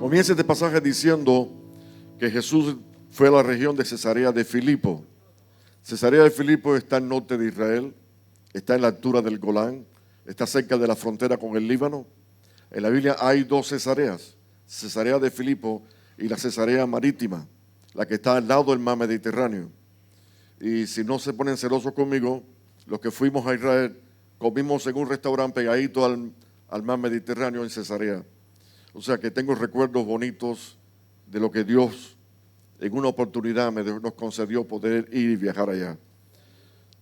Comienza este pasaje diciendo que Jesús fue a la región de Cesarea de Filipo. Cesarea de Filipo está al norte de Israel, está en la altura del Golán, está cerca de la frontera con el Líbano. En la Biblia hay dos Cesareas, Cesarea de Filipo y la Cesarea marítima, la que está al lado del mar Mediterráneo. Y si no se ponen celosos conmigo, los que fuimos a Israel, comimos en un restaurante pegadito al mar Mediterráneo en Cesarea. O sea que tengo recuerdos bonitos de lo que Dios en una oportunidad nos concedió poder ir y viajar allá.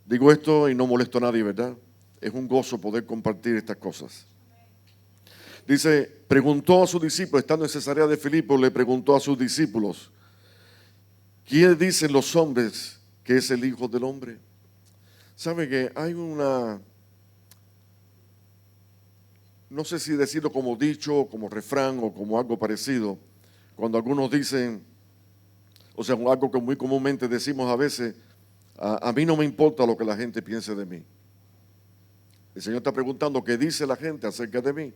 Digo esto y no molesto a nadie, ¿verdad? Es un gozo poder compartir estas cosas. Dice, preguntó a sus discípulos, estando en Cesarea de Filipo, le preguntó a sus discípulos, ¿quién dicen los hombres que es el Hijo del Hombre? ¿Sabe que hay una, no sé si decirlo como dicho, como refrán o como algo parecido, cuando algunos dicen, o sea, algo que muy comúnmente decimos a veces, a mí no me importa lo que la gente piense de mí. El Señor está preguntando qué dice la gente acerca de mí.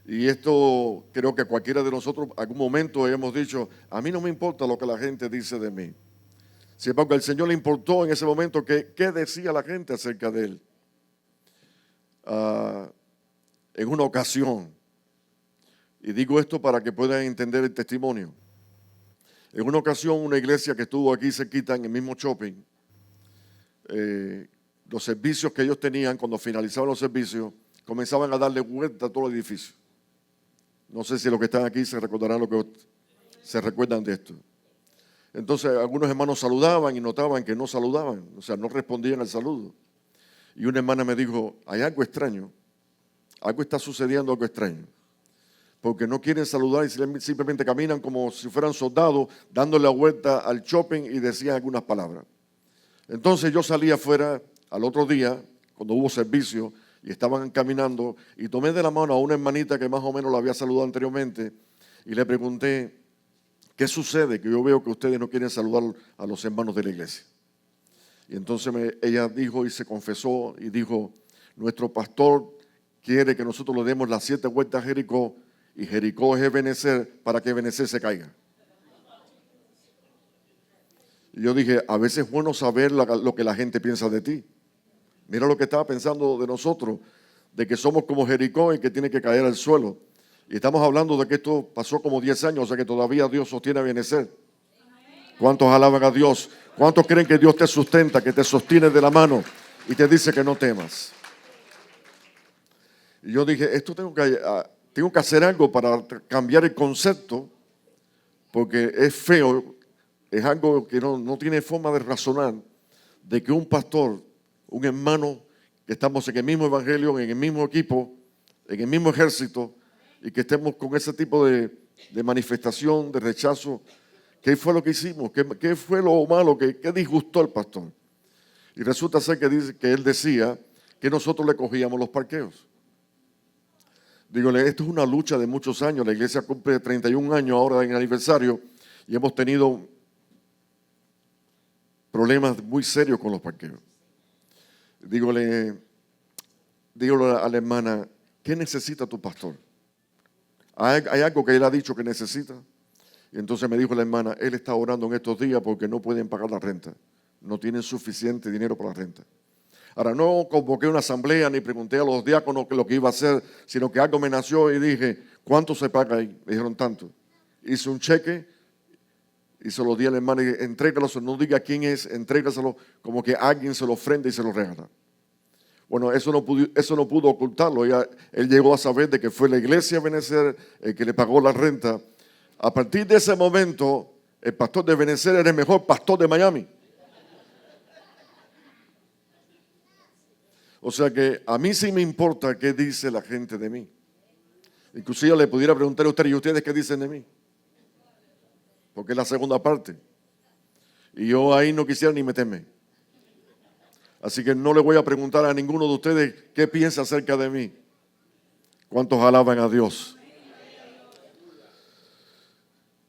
Y esto creo que cualquiera de nosotros algún momento hemos dicho, a mí no me importa lo que la gente dice de mí. Sin embargo, al Señor le importó en ese momento qué decía la gente acerca de Él. En una ocasión, y digo esto para que puedan entender el testimonio. En una ocasión, una iglesia que estuvo aquí cerquita en el mismo shopping, los servicios que ellos tenían, cuando finalizaban los servicios, comenzaban a darle vuelta a todo el edificio. No sé si los que están aquí se recordarán se recuerdan de esto. Entonces, algunos hermanos saludaban y notaban que no saludaban, o sea, no respondían al saludo. Y una hermana me dijo, hay algo extraño, algo está sucediendo, algo extraño. Porque no quieren saludar y simplemente caminan como si fueran soldados, dándole la vuelta al shopping y decían algunas palabras. Entonces yo salí afuera al otro día, cuando hubo servicio, y estaban caminando, y tomé de la mano a una hermanita que más o menos la había saludado anteriormente, y le pregunté, ¿qué sucede? Que yo veo que ustedes no quieren saludar a los hermanos de la iglesia. Y entonces ella dijo y se confesó y dijo, nuestro pastor quiere que nosotros le demos las 7 vueltas a Jericó, y Jericó es Ebenezer para que Ebenezer se caiga. Y yo dije, a veces es bueno saber lo que la gente piensa de ti. Mira lo que estaba pensando de nosotros, de que somos como Jericó y que tiene que caer al suelo. Y estamos hablando de que esto pasó como 10 años, o sea que todavía Dios sostiene a Ebenezer. ¿Cuántos alaban a Dios? ¿Cuántos creen que Dios te sustenta, que te sostiene de la mano y te dice que no temas? Y yo dije, esto tengo que hacer algo para cambiar el concepto, porque es feo, es algo que no tiene forma de razonar, de que un pastor, un hermano, que estamos en el mismo evangelio, en el mismo equipo, en el mismo ejército, y que estemos con ese tipo de manifestación, de rechazo. ¿Qué fue lo que hicimos? ¿Qué fue lo malo? ¿Qué disgustó al pastor? Y resulta ser que él decía que nosotros le cogíamos los parqueos. Dígole, esto es una lucha de muchos años. La iglesia cumple 31 años ahora en el aniversario y hemos tenido problemas muy serios con los parqueos. Dígole a la hermana, ¿qué necesita tu pastor? ¿Hay algo que él ha dicho que necesita? Y entonces me dijo la hermana, él está orando en estos días porque no pueden pagar la renta. No tienen suficiente dinero para la renta. Ahora, no convoqué una asamblea ni pregunté a los diáconos lo que iba a hacer, sino que algo me nació y dije, ¿cuánto se paga ahí? Me dijeron tanto. Hice un cheque y se lo di a la hermana y dije, entrégaselo, no diga quién es, entrégaselo como que alguien se lo ofrenda y se lo regala. Bueno, eso no pudo ocultarlo. Él llegó a saber de que fue la iglesia Ebenezer el que le pagó la renta. A partir de ese momento, el pastor de Ebenezer era el mejor pastor de Miami. O sea que a mí sí me importa qué dice la gente de mí. Inclusive le pudiera preguntar a ustedes, ¿y ustedes qué dicen de mí? Porque es la segunda parte. Y yo ahí no quisiera ni meterme. Así que no le voy a preguntar a ninguno de ustedes qué piensa acerca de mí. ¿Cuántos alaban a Dios?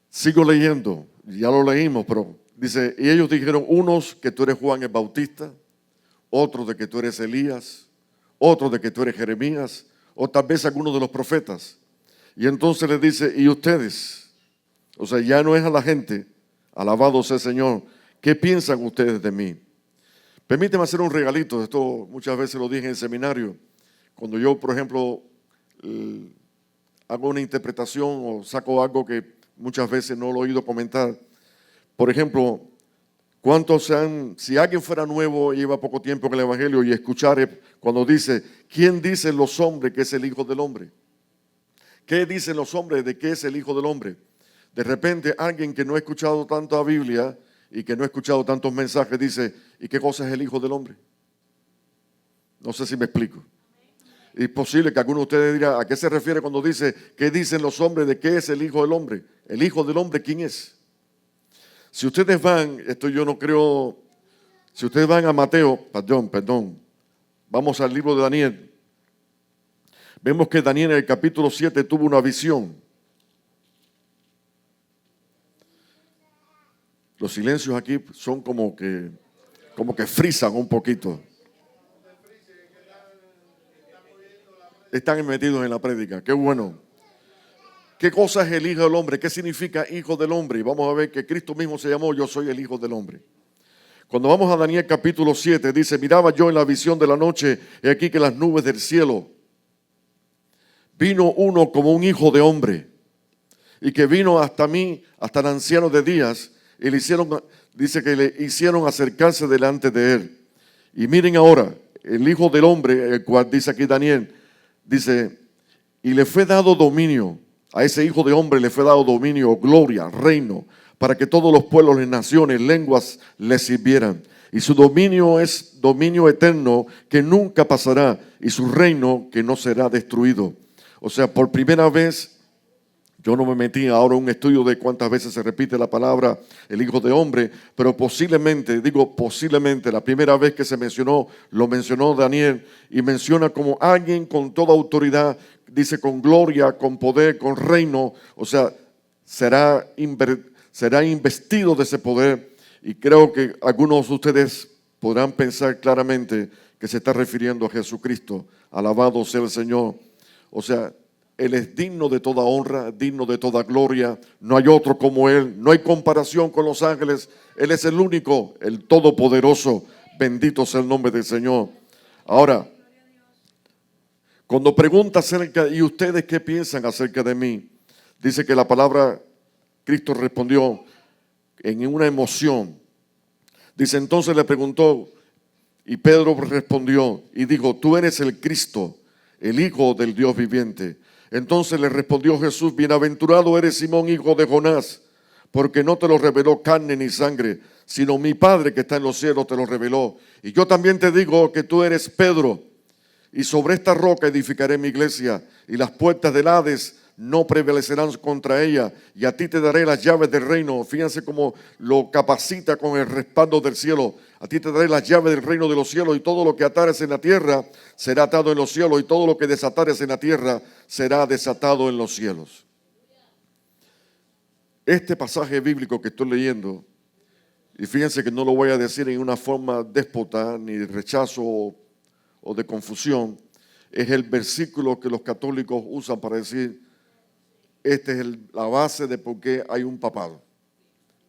Sigo leyendo, ya lo leímos, pero dice, y ellos dijeron, unos que tú eres Juan el Bautista, otros de que tú eres Elías, otros de que tú eres Jeremías, o tal vez alguno de los profetas. Y entonces le dice, ¿y ustedes? O sea, ya no es a la gente, alabado sea el Señor, ¿qué piensan ustedes de mí? Permíteme hacer un regalito, esto muchas veces lo dije en el seminario. Cuando yo, por ejemplo, hago una interpretación o saco algo que muchas veces no lo he oído comentar. Por ejemplo, si alguien fuera nuevo y lleva poco tiempo en el Evangelio y escuchar cuando dice, ¿quién dicen los hombres que es el Hijo del Hombre? ¿Qué dicen los hombres de qué es el Hijo del Hombre? De repente alguien que no ha escuchado tanta Biblia y que no ha escuchado tantos mensajes dice, ¿y qué cosa es el Hijo del Hombre? No sé si me explico. Es posible que alguno de ustedes diga, ¿a qué se refiere cuando dice, qué dicen los hombres de qué es el Hijo del Hombre? ¿El Hijo del Hombre quién es? Si ustedes van, esto yo no creo, si ustedes van a Mateo, perdón, vamos al libro de Daniel. Vemos que Daniel en el capítulo 7 tuvo una visión. Los silencios aquí son como que frisan un poquito. Están metidos en la prédica, qué bueno. ¿Qué cosa es el Hijo del Hombre? ¿Qué significa Hijo del Hombre? Y vamos a ver que Cristo mismo se llamó, yo soy el Hijo del Hombre. Cuando vamos a Daniel capítulo 7, dice, miraba yo en la visión de la noche, y aquí que las nubes del cielo, vino uno como un hijo de hombre, y que vino hasta mí, hasta el anciano de días, y dice que le hicieron acercarse delante de él. Y miren ahora, el Hijo del Hombre, el cual dice aquí Daniel, dice, y le fue dado dominio, a ese Hijo de Hombre le fue dado dominio, gloria, reino, para que todos los pueblos, las naciones, lenguas le sirvieran. Y su dominio es dominio eterno que nunca pasará, y su reino que no será destruido. O sea, por primera vez, yo no me metí ahora en un estudio de cuántas veces se repite la palabra el Hijo de Hombre, pero posiblemente, la primera vez que se mencionó, lo mencionó Daniel, y menciona como alguien con toda autoridad, dice con gloria, con poder, con reino, o sea, será investido de ese poder, y creo que algunos de ustedes podrán pensar claramente que se está refiriendo a Jesucristo, alabado sea el Señor. O sea, Él es digno de toda honra, digno de toda gloria. No hay otro como Él. No hay comparación con los ángeles. Él es el único, el todopoderoso. Bendito sea el nombre del Señor. Ahora, cuando pregunta acerca, ¿y ustedes qué piensan acerca de mí? Dice que la palabra, Cristo respondió en una emoción. Dice, entonces le preguntó, y Pedro respondió y dijo, tú eres el Cristo, el Hijo del Dios viviente. Entonces le respondió Jesús, bienaventurado eres Simón, hijo de Jonás, porque no te lo reveló carne ni sangre, sino mi Padre que está en los cielos te lo reveló. Y yo también te digo que tú eres Pedro, y sobre esta roca edificaré mi iglesia, y las puertas del Hades no prevalecerán contra ella, y a ti te daré las llaves del reino. Fíjense cómo lo capacita con el respaldo del cielo. A ti te daré las llaves del reino de los cielos, y todo lo que atares en la tierra será atado en los cielos, y todo lo que desatares en la tierra será desatado en los cielos. Este pasaje bíblico que estoy leyendo, y fíjense que no lo voy a decir en una forma déspota, ni de rechazo o de confusión, es el versículo que los católicos usan para decir, esta es la base de por qué hay un papado.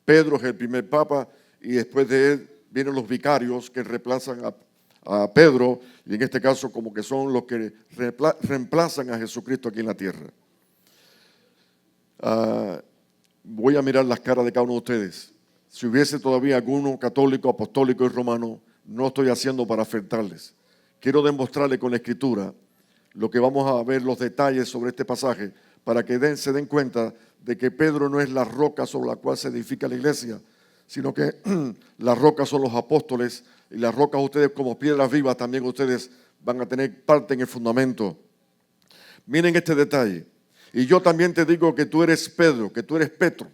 Pedro es el primer papa y después de él vienen los vicarios que reemplazan a Pedro, y en este caso como que son los que reemplazan a Jesucristo aquí en la tierra. Voy a mirar las caras de cada uno de ustedes. Si hubiese todavía alguno católico, apostólico y romano, no estoy haciendo para afectarles. Quiero demostrarles con la Escritura lo que vamos a ver, los detalles sobre este pasaje, para que se den cuenta de que Pedro no es la roca sobre la cual se edifica la iglesia, sino que las rocas son los apóstoles, y las rocas ustedes como piedras vivas también ustedes van a tener parte en el fundamento. Miren este detalle. Y yo también te digo que tú eres Pedro, que tú eres Petro.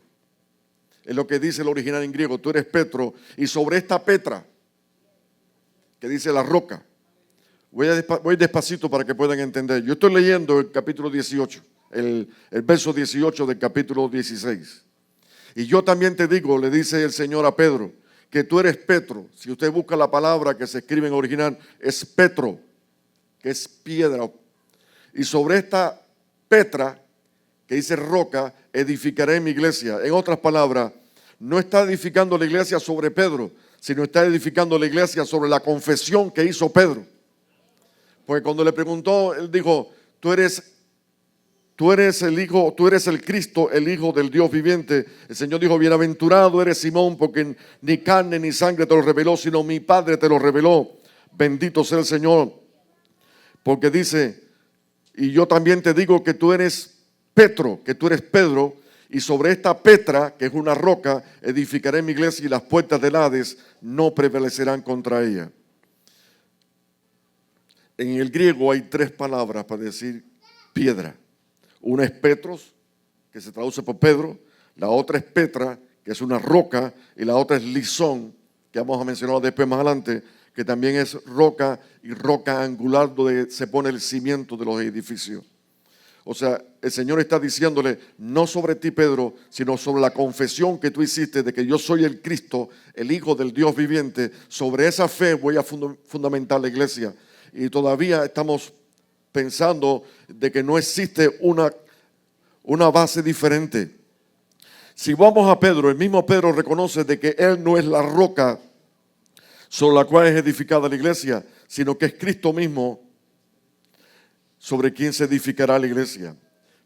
Es lo que dice el original en griego, tú eres Petro, y sobre esta Petra, que dice la roca, voy despacito para que puedan entender. Yo estoy leyendo el capítulo 18. El verso 18 del capítulo 16. Y yo también te digo, le dice el Señor a Pedro, que tú eres Petro. Si usted busca la palabra que se escribe en original, es Petro, que es piedra. Y sobre esta Petra que dice roca, edificaré mi iglesia. En otras palabras, no está edificando la iglesia sobre Pedro, sino está edificando la iglesia sobre la confesión que hizo Pedro. Porque cuando le preguntó, él dijo, tú eres el Hijo, tú eres el Cristo, el Hijo del Dios viviente. El Señor dijo, bienaventurado eres Simón, porque ni carne ni sangre te lo reveló, sino mi Padre te lo reveló. Bendito sea el Señor. Porque dice, y yo también te digo que tú eres Petro, que tú eres Pedro, y sobre esta Petra, que es una roca, edificaré mi iglesia y las puertas del Hades no prevalecerán contra ella. En el griego hay 3 palabras para decir piedra. Una es Petros, que se traduce por Pedro. La otra es Petra, que es una roca. Y la otra es Lisón, que vamos a mencionar después más adelante, que también es roca y roca angular donde se pone el cimiento de los edificios. O sea, el Señor está diciéndole, no sobre ti, Pedro, sino sobre la confesión que tú hiciste de que yo soy el Cristo, el Hijo del Dios viviente. Sobre esa fe voy a fundamentar la iglesia. Y todavía estamos pensando de que no existe una base diferente. Si vamos a Pedro, el mismo Pedro reconoce de que él no es la roca sobre la cual es edificada la iglesia, sino que es Cristo mismo sobre quien se edificará la iglesia.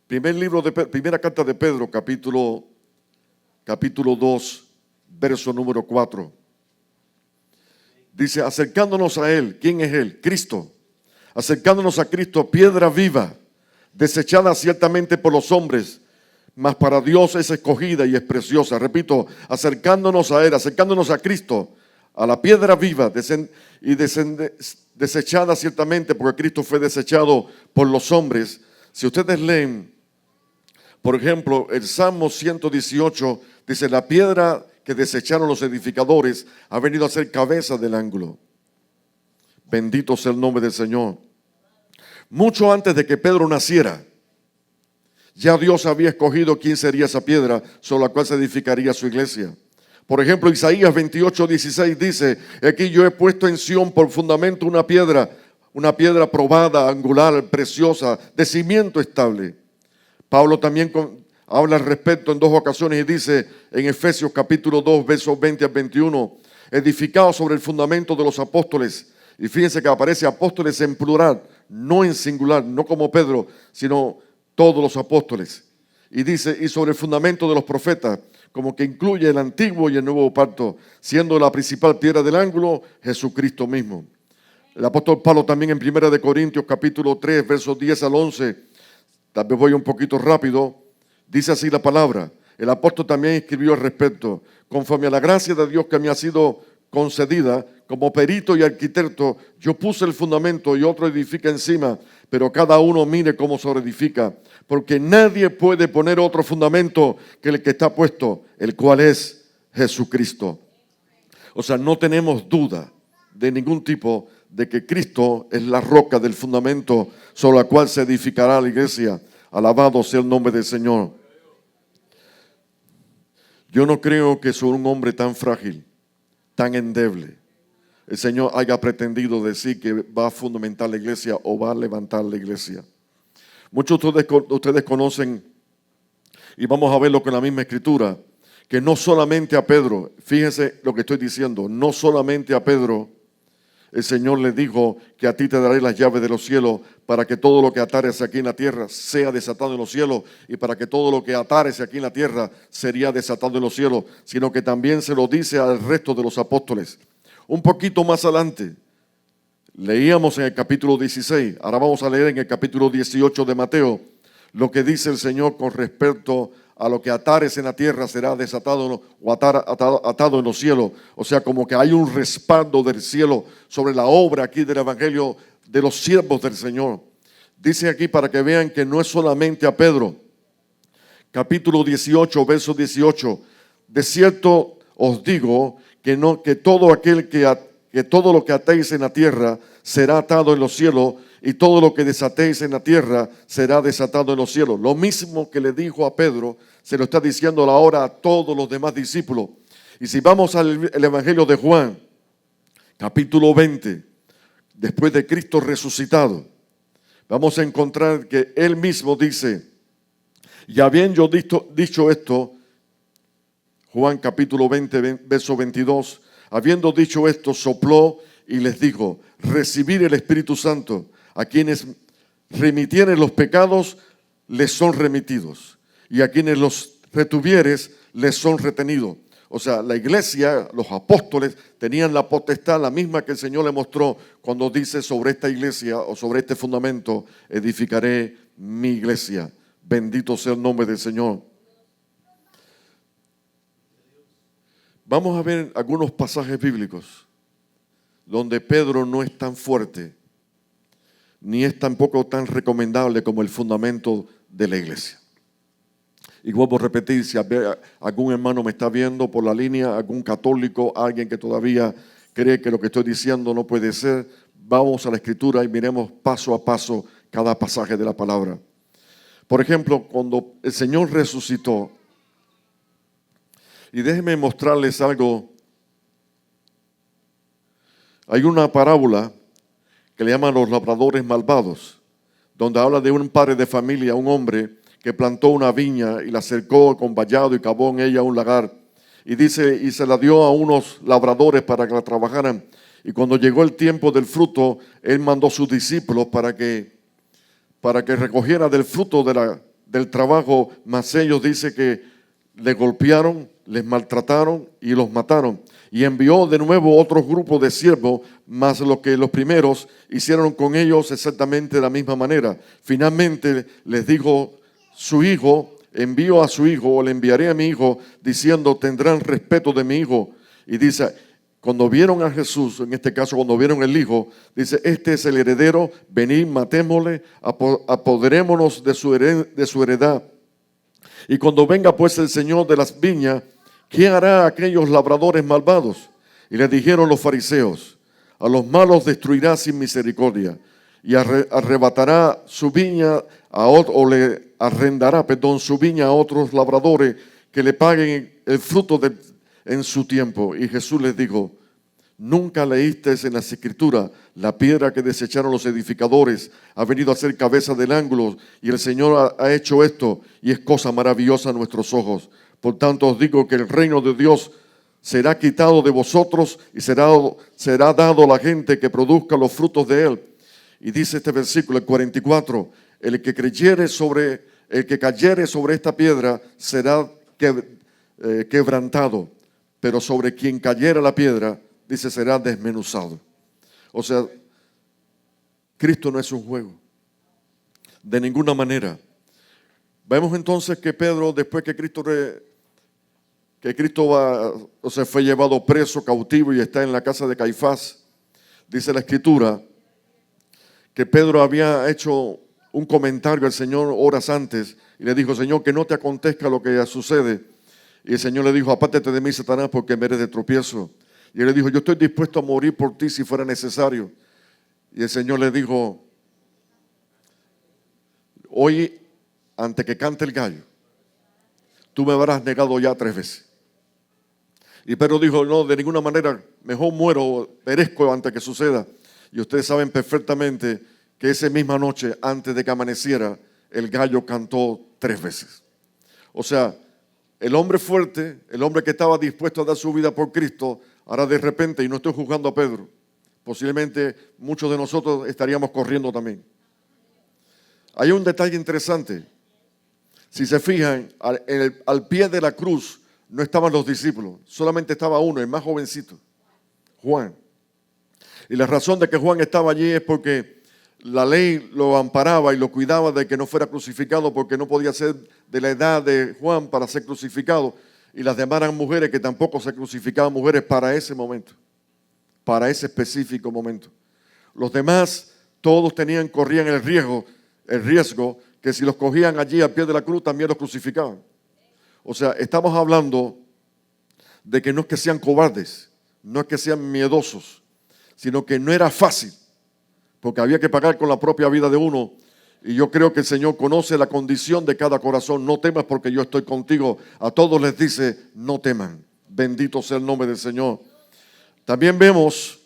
Primera carta de Pedro, capítulo 2, verso número 4. Dice, acercándonos a Él, ¿quién es Él? Cristo. Acercándonos a Cristo, piedra viva, desechada ciertamente por los hombres, mas para Dios es escogida y es preciosa. Repito, acercándonos a Él, acercándonos a Cristo, a la piedra viva desechada ciertamente, porque Cristo fue desechado por los hombres. Si ustedes leen, por ejemplo, el Salmo 118, dice, la piedra que desecharon los edificadores ha venido a ser cabeza del ángulo. Bendito sea el nombre del Señor. Mucho antes de que Pedro naciera, ya Dios había escogido quién sería esa piedra sobre la cual se edificaría su iglesia. Por ejemplo, Isaías 28:16 dice, aquí yo he puesto en Sión por fundamento una piedra probada, angular, preciosa, de cimiento estable. Pablo también habla al respecto en 2 ocasiones y dice en Efesios capítulo 2, versos 20 al 21, edificado sobre el fundamento de los apóstoles. Y fíjense que aparece apóstoles en plural, no en singular, no como Pedro, sino todos los apóstoles. Y dice, y sobre el fundamento de los profetas, como que incluye el antiguo y el nuevo pacto, siendo la principal piedra del ángulo Jesucristo mismo. El apóstol Pablo también en 1 Corintios capítulo 3, versos 10 al 11, tal vez voy un poquito rápido, dice así la palabra. El apóstol también escribió al respecto, conforme a la gracia de Dios que me ha sido concedida, como perito y arquitecto, yo puse el fundamento y otro edifica encima, pero cada uno mire cómo se edifica, porque nadie puede poner otro fundamento que el que está puesto, el cual es Jesucristo. O sea, no tenemos duda de ningún tipo de que Cristo es la roca del fundamento sobre la cual se edificará la iglesia. Alabado sea el nombre del Señor. Yo no creo que sobre un hombre tan frágil, tan endeble, el Señor haya pretendido decir que va a fundamentar la iglesia o va a levantar la iglesia. Muchos de ustedes conocen, y vamos a verlo con la misma escritura, que no solamente a Pedro, fíjense lo que estoy diciendo, no solamente a Pedro, el Señor le dijo que a ti te daré las llaves de los cielos para que todo lo que atares aquí en la tierra sea desatado en los cielos y para que todo lo que atares aquí en la tierra sería desatado en los cielos, sino que también se lo dice al resto de los apóstoles. Un poquito más adelante, leíamos en el capítulo 16, ahora vamos a leer en el capítulo 18 de Mateo, lo que dice el Señor con respecto a lo que atares en la tierra será desatado o atado en los cielos. O sea, como que hay un respaldo del cielo sobre la obra aquí del Evangelio de los siervos del Señor. Dice aquí para que vean que no es solamente a Pedro. Capítulo 18, verso 18. De cierto os digo que todo lo que atéis en la tierra será atado en los cielos, y todo lo que desatéis en la tierra será desatado en los cielos. Lo mismo que le dijo a Pedro, se lo está diciendo ahora a todos los demás discípulos. Y si vamos al Evangelio de Juan, capítulo 20, después de Cristo resucitado, vamos a encontrar que Él mismo dice, Y habiendo dicho esto, Juan capítulo 20, verso 22, habiendo dicho esto, sopló y les dijo, recibid el Espíritu Santo, a quienes remitieren los pecados, les son remitidos, y a quienes los retuvieres, les son retenidos. O sea, la iglesia, los apóstoles, tenían la potestad, la misma que el Señor le mostró cuando dice sobre esta iglesia o sobre este fundamento, edificaré mi iglesia. Bendito sea el nombre del Señor. Vamos a ver algunos pasajes bíblicos donde Pedro no es tan fuerte, ni es tampoco tan recomendable como el fundamento de la iglesia. Y vuelvo a repetir, si algún hermano me está viendo por la línea, algún católico, alguien que todavía cree que lo que estoy diciendo no puede ser, vamos a la Escritura y miremos paso a paso cada pasaje de la palabra. Por ejemplo, cuando el Señor resucitó, y déjenme mostrarles algo, hay una parábola que le llaman los labradores malvados, donde habla de un padre de familia, un hombre que plantó una viña y la cercó con vallado y cavó en ella un lagar. Y dice, y se la dio a unos labradores para que la trabajaran. Y cuando llegó el tiempo del fruto, él mandó a sus discípulos para que recogiera del fruto del trabajo, mas ellos dice que le golpearon, les maltrataron y los mataron. Y envió de nuevo otro grupo de siervos, más lo que los primeros hicieron con ellos exactamente de la misma manera. Finalmente les dijo su hijo, envío a su hijo, o le enviaré a mi hijo, diciendo, tendrán respeto de mi hijo. Y dice, cuando vieron a Jesús, en este caso cuando vieron el hijo, dice, este es el heredero, venid, matémosle, apoderémonos de su heredad. Y cuando venga pues el Señor de las viñas, ¿qué hará a aquellos labradores malvados? Y le dijeron los fariseos, a los malos destruirá sin misericordia, y arrebatará su viña o le arrendará, su viña a otros labradores que le paguen el fruto en su tiempo. Y Jesús les dijo, ¿nunca leísteis en las Escrituras la piedra que desecharon los edificadores ha venido a ser cabeza del ángulo? Y el Señor ha hecho esto, y es cosa maravillosa a nuestros ojos. Por tanto os digo que el reino de Dios será quitado de vosotros y será dado a la gente que produzca los frutos de él. Y dice este versículo, el 44, el que cayere sobre esta piedra será quebrantado, pero sobre quien cayera la piedra, dice, será desmenuzado. O sea, Cristo no es un juego, de ninguna manera. Vemos entonces que Pedro, después que Cristo fue llevado preso, cautivo y está en la casa de Caifás, dice la Escritura que Pedro había hecho un comentario al Señor horas antes y le dijo, Señor, que no te acontezca lo que sucede. Y el Señor le dijo, apártate de mí, Satanás, porque me eres de tropiezo. Y él le dijo, yo estoy dispuesto a morir por ti si fuera necesario. Y el Señor le dijo, hoy, antes que cante el gallo, tú me habrás negado ya 3 veces. Y Pedro dijo, no, de ninguna manera, mejor muero, perezco antes que suceda. Y ustedes saben perfectamente que esa misma noche, antes de que amaneciera, el gallo cantó 3 veces. O sea, el hombre fuerte, el hombre que estaba dispuesto a dar su vida por Cristo, ahora de repente, y no estoy juzgando a Pedro, posiblemente muchos de nosotros estaríamos corriendo también. Hay un detalle interesante. Si se fijan, al pie de la cruz no estaban los discípulos, solamente estaba uno, el más jovencito, Juan. Y la razón de que Juan estaba allí es porque la ley lo amparaba y lo cuidaba de que no fuera crucificado, porque no podía ser de la edad de Juan para ser crucificado. Y las demás eran mujeres que tampoco se crucificaban, mujeres para ese momento, para ese específico momento. Los demás, todos corrían el riesgo que si los cogían allí al pie de la cruz también los crucificaban. O sea, estamos hablando de que no es que sean cobardes, no es que sean miedosos, sino que no era fácil, porque había que pagar con la propia vida de uno. Y yo creo que el Señor conoce la condición de cada corazón. No temas porque yo estoy contigo. A todos les dice, no teman. Bendito sea el nombre del Señor. También vemos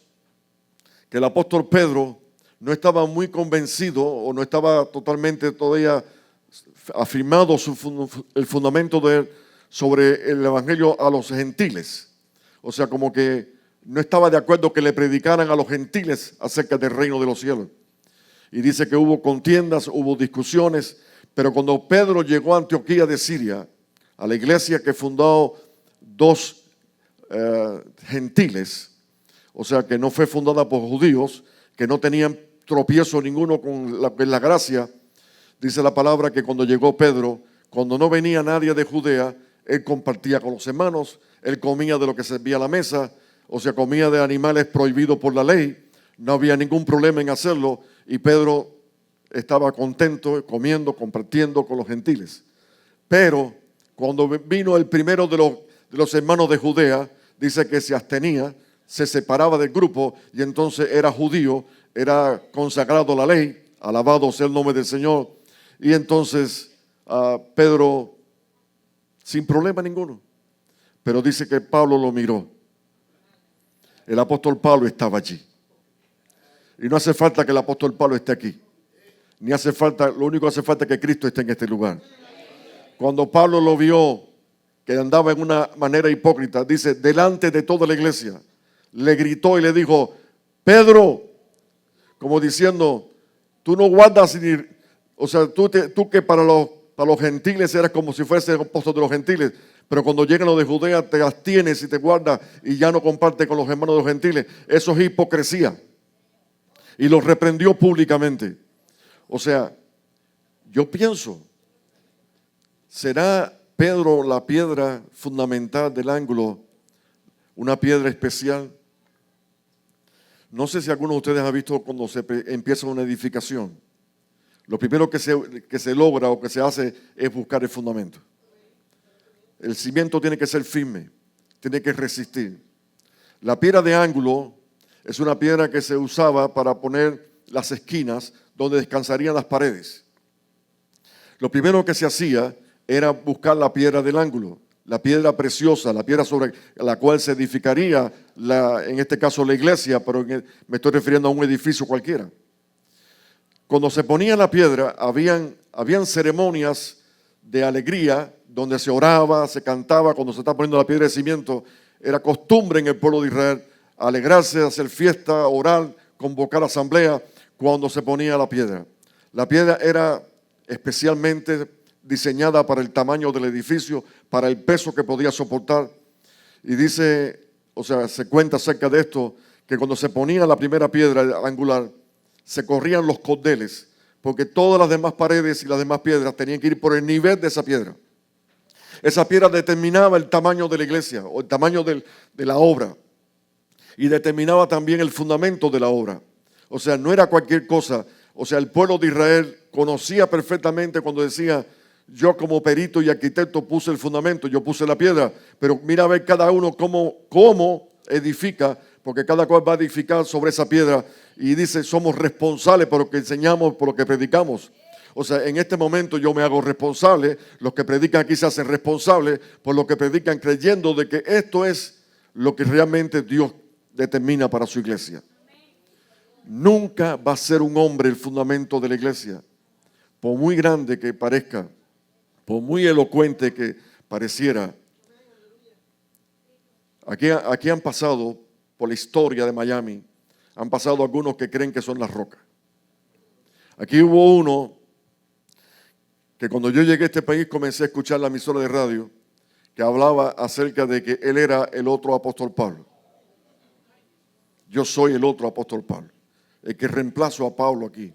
que el apóstol Pedro no estaba muy convencido o no estaba totalmente todavía afirmado el fundamento de él sobre el evangelio a los gentiles. O sea, como que no estaba de acuerdo que le predicaran a los gentiles acerca del reino de los cielos. Y dice que hubo contiendas, hubo discusiones, pero cuando Pedro llegó a Antioquía de Siria, a la iglesia que fundó dos gentiles, o sea, que no fue fundada por judíos, que no tenían tropiezo ninguno con la gracia, dice la palabra que cuando llegó Pedro, cuando no venía nadie de Judea, él compartía con los hermanos, él comía de lo que servía a la mesa, o sea, comía de animales prohibidos por la ley, no había ningún problema en hacerlo, y Pedro estaba contento comiendo, compartiendo con los gentiles. Pero cuando vino el primero de los hermanos de Judea, dice que se abstenía, se separaba del grupo y entonces era judío, era consagrado a la ley, alabado sea el nombre del Señor. Y entonces Pedro, sin problema ninguno, pero dice que Pablo lo miró. El apóstol Pablo estaba allí. Y no hace falta que el apóstol Pablo esté aquí. Ni hace falta, lo único que hace falta es que Cristo esté en este lugar. Cuando Pablo lo vio, que andaba en una manera hipócrita, dice, delante de toda la iglesia, le gritó y le dijo, Pedro, como diciendo, tú no guardas ni, o sea, tú que para los gentiles eras como si fuese el apóstol de los gentiles, pero cuando llegan los de Judea te abstienes y te guardas y ya no compartes con los hermanos de los gentiles. Eso es hipocresía. Y los reprendió públicamente. O sea, yo pienso, ¿será Pedro la piedra fundamental del ángulo, una piedra especial? No sé si alguno de ustedes ha visto cuando se empieza una edificación. Lo primero que se logra o que se hace es buscar el fundamento. El cimiento tiene que ser firme, tiene que resistir. La piedra de ángulo es una piedra que se usaba para poner las esquinas donde descansarían las paredes. Lo primero que se hacía era buscar la piedra del ángulo, la piedra preciosa, la piedra sobre la cual se edificaría, en este caso la iglesia, pero me estoy refiriendo a un edificio cualquiera. Cuando se ponía la piedra, habían ceremonias de alegría, donde se oraba, se cantaba, cuando se estaba poniendo la piedra de cimiento. Era costumbre en el pueblo de Israel alegrarse, hacer fiesta, orar, convocar asamblea cuando se ponía la piedra. La piedra era especialmente diseñada para el tamaño del edificio, para el peso que podía soportar. Y dice, o sea, se cuenta acerca de esto, que cuando se ponía la primera piedra angular, se corrían los cordeles, porque todas las demás paredes y las demás piedras tenían que ir por el nivel de esa piedra. Esa piedra determinaba el tamaño de la iglesia o el tamaño de la obra y determinaba también el fundamento de la obra. O sea, no era cualquier cosa. O sea, el pueblo de Israel conocía perfectamente cuando decía, yo como perito y arquitecto puse el fundamento, yo puse la piedra, pero mira a ver cada uno cómo edifica, porque cada cual va a edificar sobre esa piedra y dice, somos responsables por lo que enseñamos, por lo que predicamos. O sea, en este momento yo me hago responsable, los que predican aquí se hacen responsables por lo que predican creyendo de que esto es lo que realmente Dios determina para su iglesia. Nunca va a ser un hombre el fundamento de la iglesia, por muy grande que parezca, por muy elocuente que pareciera. Aquí han pasado, por la historia de Miami, han pasado algunos que creen que son las rocas. Aquí hubo uno que cuando yo llegué a este país comencé a escuchar la emisora de radio que hablaba acerca de que él era el otro apóstol Pablo. Yo soy el otro apóstol Pablo, el que reemplazo a Pablo aquí.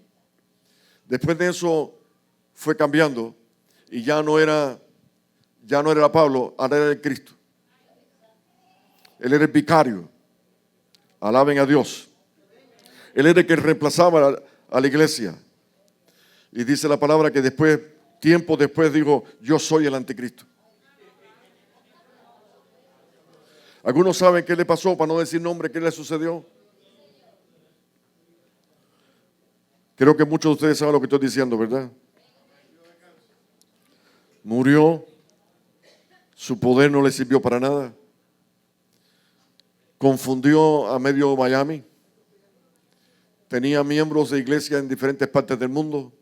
Después de eso fue cambiando y ya no era Pablo, ahora era el Cristo. Él era el vicario. Alaben a Dios. Él era el que reemplazaba a la iglesia. Y dice la palabra que después, tiempo después, dijo, yo soy el anticristo. ¿Algunos saben qué le pasó? Para no decir nombre, ¿qué le sucedió? Creo que muchos de ustedes saben lo que estoy diciendo, ¿verdad? Murió, su poder no le sirvió para nada. Confundió a medio Miami. Tenía miembros de iglesia en diferentes partes del mundo.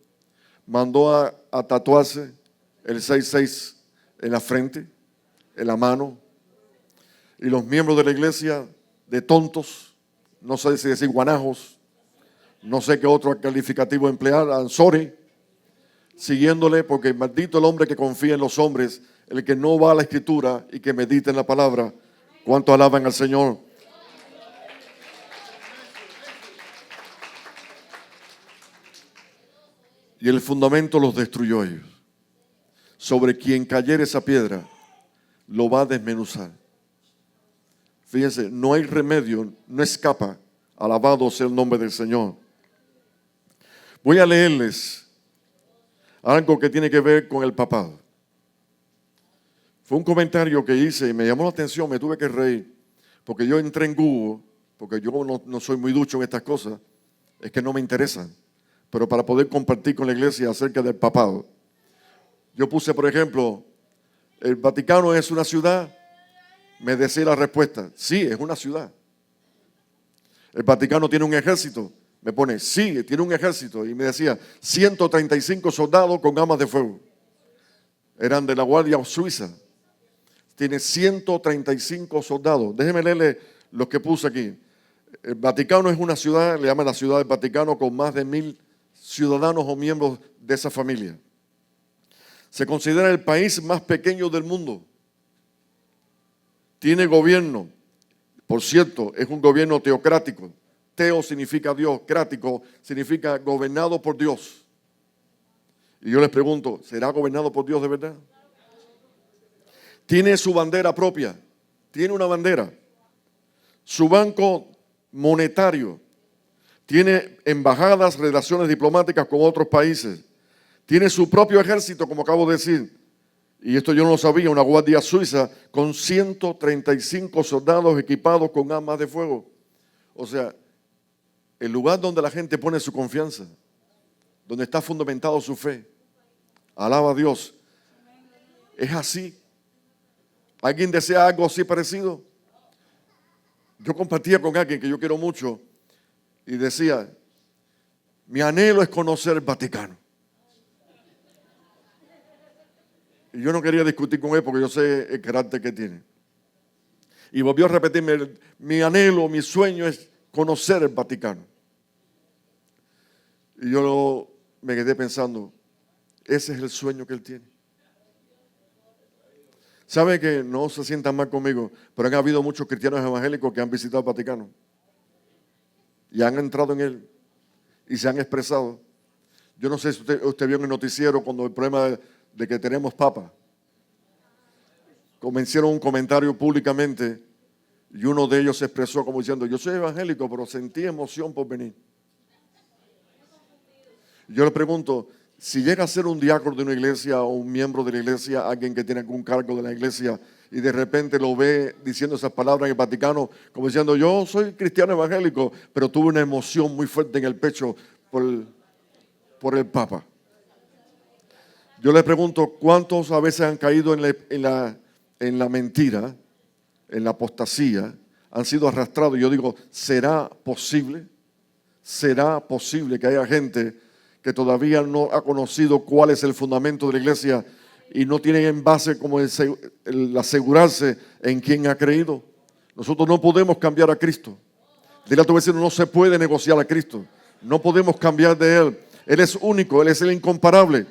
Mandó a tatuarse el 666 en la frente, en la mano. Y los miembros de la iglesia de tontos, no sé si decir guanajos, no sé qué otro calificativo emplear, I'm sorry, siguiéndole, porque maldito el hombre que confía en los hombres, el que no va a la escritura y que medita en la palabra. ¿Cuánto alaban al Señor? Y el fundamento los destruyó ellos. Sobre quien cayere esa piedra, lo va a desmenuzar. Fíjense, no hay remedio, no escapa. Alabado sea el nombre del Señor. Voy a leerles algo que tiene que ver con el papado. Fue un comentario que hice y me llamó la atención, me tuve que reír, porque yo entré en Google, porque yo no soy muy ducho en estas cosas, es que no me interesan, pero para poder compartir con la iglesia acerca del papado. Yo puse, por ejemplo, ¿el Vaticano es una ciudad? Me decía la respuesta, sí, es una ciudad. ¿El Vaticano tiene un ejército? Me pone, sí, tiene un ejército. Y me decía, 135 soldados con armas de fuego. Eran de la Guardia Suiza. Tiene 135 soldados. Déjeme leerle los que puse aquí. El Vaticano es una ciudad, le llaman la ciudad del Vaticano, con más de 1000 ciudadanos o miembros de esa familia. Se considera el país más pequeño del mundo. Tiene gobierno. Por cierto, es un gobierno teocrático. Teo significa Dios, crático significa gobernado por Dios. Y yo les pregunto, ¿será gobernado por Dios de verdad? Tiene su bandera propia, tiene una bandera. Su banco monetario, tiene embajadas, relaciones diplomáticas con otros países. Tiene su propio ejército, como acabo de decir. Y esto yo no lo sabía, una guardia suiza con 135 soldados equipados con armas de fuego. O sea, el lugar donde la gente pone su confianza, donde está fundamentado su fe. Alaba a Dios. Es así. ¿Alguien desea algo así parecido? Yo compartía con alguien que yo quiero mucho y decía, mi anhelo es conocer el Vaticano. Y yo no quería discutir con él porque yo sé el carácter que tiene. Y volvió a repetirme, mi anhelo, mi sueño es conocer el Vaticano. Y yo me quedé pensando, ese es el sueño que él tiene. ¿Sabe que no se sientan mal conmigo? Pero han habido muchos cristianos evangélicos que han visitado el Vaticano. Y han entrado en él. Y se han expresado. Yo no sé si usted vio en el noticiero cuando el problema de que tenemos papa. Comenzaron un comentario públicamente y uno de ellos se expresó como diciendo, yo soy evangélico, pero sentí emoción por venir. Yo le pregunto, si llega a ser un diácono de una iglesia o un miembro de la iglesia, alguien que tiene algún cargo de la iglesia y de repente lo ve diciendo esas palabras en el Vaticano, como diciendo, yo soy cristiano evangélico, pero tuve una emoción muy fuerte en el pecho por el Papa. Yo le pregunto, ¿cuántos a veces han caído en la mentira, en la apostasía, han sido arrastrados? Yo digo, ¿será posible? ¿Será posible que haya gente que todavía no ha conocido cuál es el fundamento de la iglesia y no tienen en base como el asegurarse en quién ha creído? Nosotros no podemos cambiar a Cristo. Dile a tu vecino, no se puede negociar a Cristo. No podemos cambiar de Él. Él es único, Él es el incomparable.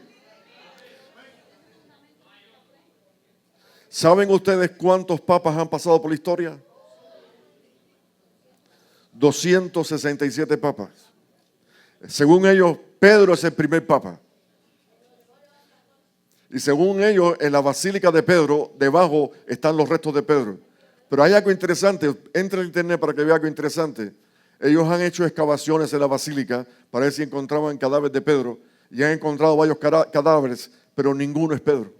¿Saben ustedes cuántos papas han pasado por la historia? 267 papas. Según ellos, Pedro es el primer papa. Y según ellos, en la basílica de Pedro, debajo están los restos de Pedro. Pero hay algo interesante, entra en internet para que vea algo interesante. Ellos han hecho excavaciones en la basílica para ver si encontraban el cadáver de Pedro. Y han encontrado varios cadáveres, pero ninguno es Pedro.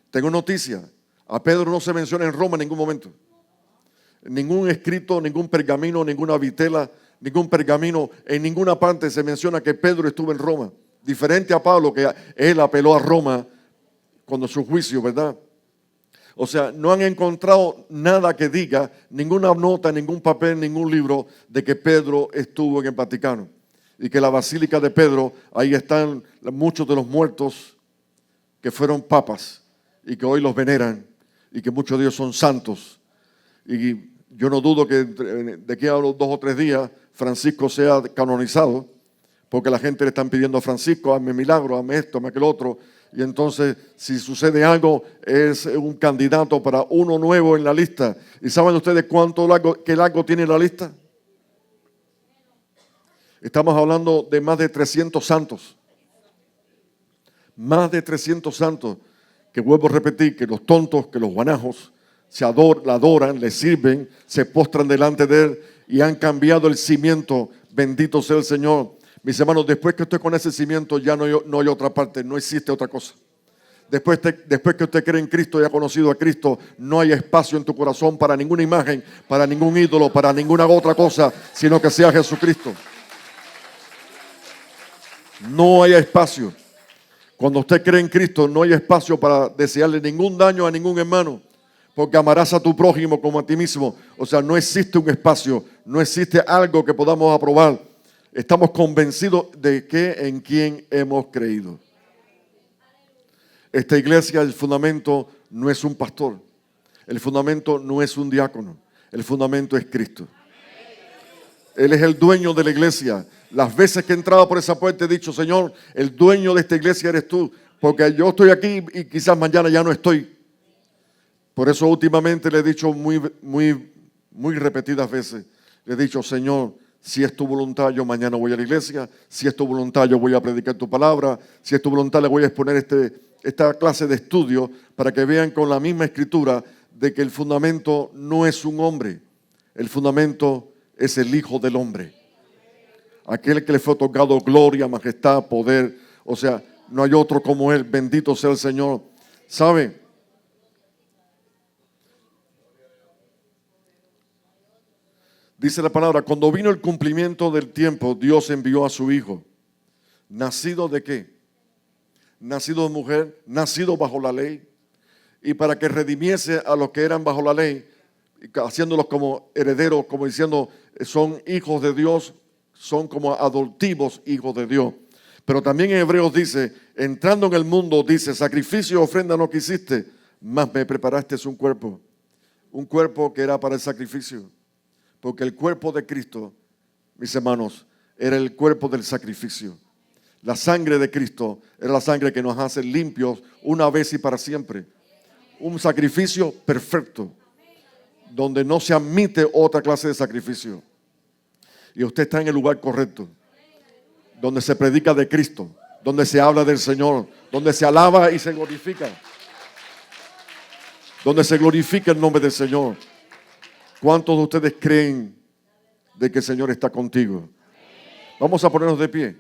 Tengo noticia, a Pedro no se menciona en Roma en ningún momento. Ningún escrito, ningún pergamino, ninguna vitela, ningún pergamino, en ninguna parte se menciona que Pedro estuvo en Roma. Diferente a Pablo, que él apeló a Roma cuando su juicio, ¿verdad? O sea, no han encontrado nada que diga, ninguna nota, ningún papel, ningún libro de que Pedro estuvo en el Vaticano. Y que la basílica de Pedro, ahí están muchos de los muertos que fueron papas y que hoy los veneran y que muchos de ellos son santos. Y yo no dudo que de aquí a 2 o 3 días Francisco sea canonizado, porque la gente le están pidiendo a Francisco, hazme milagro, hazme esto, hazme aquel otro. Y entonces, si sucede algo, es un candidato para uno nuevo en la lista. ¿Y saben ustedes qué largo tiene la lista? Estamos hablando de más de 300 santos. Más de 300 santos, que vuelvo a repetir, que los tontos, que los guanajos, la adoran, le sirven, se postran delante de él y han cambiado el cimiento. Bendito sea el Señor. Mis hermanos, después que usted con ese cimiento ya no hay otra parte, no existe otra cosa. Después que usted cree en Cristo y ha conocido a Cristo, no hay espacio en tu corazón para ninguna imagen, para ningún ídolo, para ninguna otra cosa, sino que sea Jesucristo. No hay espacio. Cuando usted cree en Cristo, no hay espacio para desearle ningún daño a ningún hermano, porque amarás a tu prójimo como a ti mismo. O sea, no existe un espacio, no existe algo que podamos aprobar. Estamos convencidos de que en quién hemos creído. Esta iglesia, el fundamento no es un pastor, el fundamento no es un diácono, el fundamento es Cristo. Él es el dueño de la iglesia. Las veces que he entrado por esa puerta he dicho, Señor, el dueño de esta iglesia eres tú, porque yo estoy aquí y quizás mañana ya no estoy. Por eso últimamente le he dicho muy repetidas veces, le he dicho, Señor, si es tu voluntad, yo mañana voy a la iglesia. Si es tu voluntad, yo voy a predicar tu palabra. Si es tu voluntad, le voy a exponer esta clase de estudio para que vean con la misma escritura de que el fundamento no es un hombre. El fundamento es el Hijo del Hombre. Aquel que le fue otorgado gloria, majestad, poder. O sea, no hay otro como Él. Bendito sea el Señor. ¿Sabe? Dice la palabra, cuando vino el cumplimiento del tiempo, Dios envió a su Hijo. ¿Nacido de qué? Nacido de mujer, nacido bajo la ley. Y para que redimiese a los que eran bajo la ley, haciéndolos como herederos, como diciendo, son hijos de Dios, son como adoptivos hijos de Dios. Pero también en Hebreos dice, entrando en el mundo, dice, sacrificio y ofrenda no quisiste, mas me preparaste un cuerpo que era para el sacrificio. Porque el cuerpo de Cristo, mis hermanos, era el cuerpo del sacrificio. La sangre de Cristo era la sangre que nos hace limpios una vez y para siempre. Un sacrificio perfecto, donde no se admite otra clase de sacrificio. Y usted está en el lugar correcto, donde se predica de Cristo, donde se habla del Señor, donde se alaba y se glorifica. Donde se glorifica el nombre del Señor. ¿Cuántos de ustedes creen de que el Señor está contigo? Vamos a ponernos de pie.